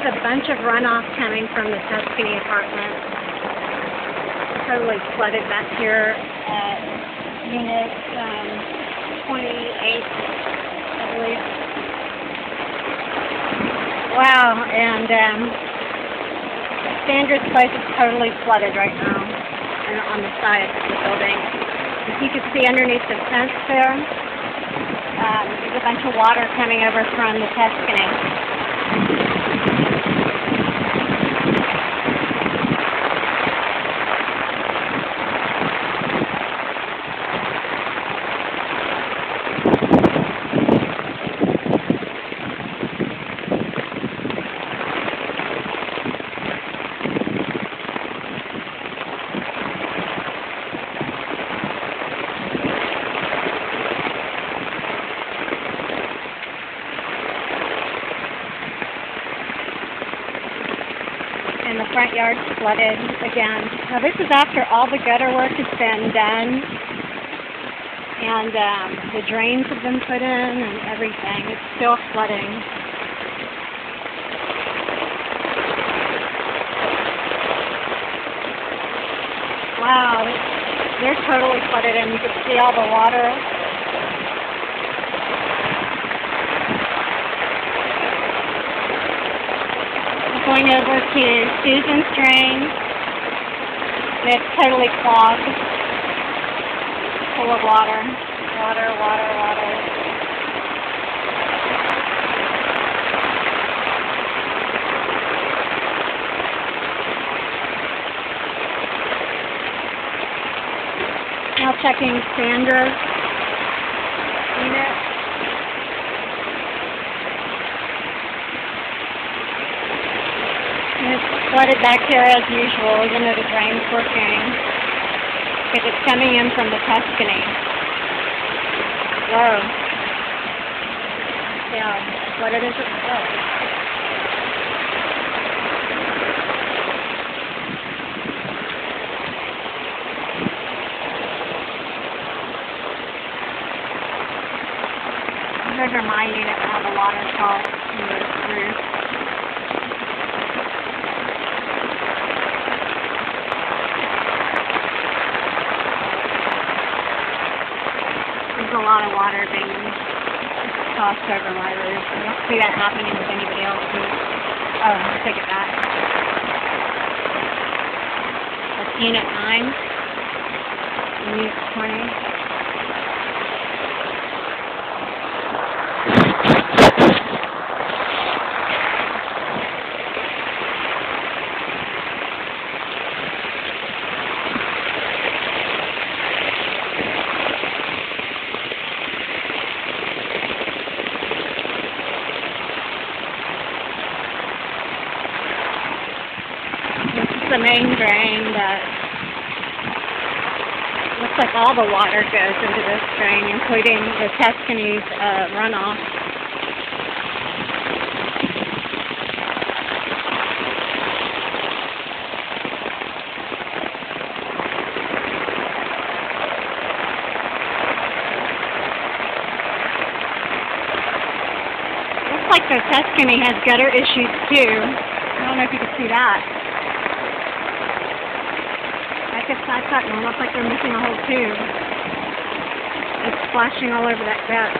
There's a bunch of runoff coming from the Tuscany apartment. Totally flooded back here at unit 28, I believe. Wow, and Sandra's place is totally flooded right now on the side of the building. As you can see underneath the fence there, there's a bunch of water coming over from the Tuscany. And the front yard's flooded again. Now this is after all the gutter work has been done, and the drains have been put in and everything. It's still flooding. Wow, they're totally flooded and you can see all the water. Going over to Susan's drain. It's totally clogged, full of water. Water, water, water. Now checking Sandra's unit. It's flooded back here as usual, even though the drain's working, because it's coming in from the Tuscany. Whoa. Yeah, flooded as it was. Those are my unit now, the water falls through. There's a lot of water being tossed over my roof. I don't see that happening with anybody else. Oh, I'll take it back. That's unit 9, unit 20. The main drain that looks like all the water goes into this drain, including the Tuscany's runoff. Looks like the Tuscany has gutter issues too. I don't know if you can see that. It's like they're missing a whole tube. It's splashing all over that gut.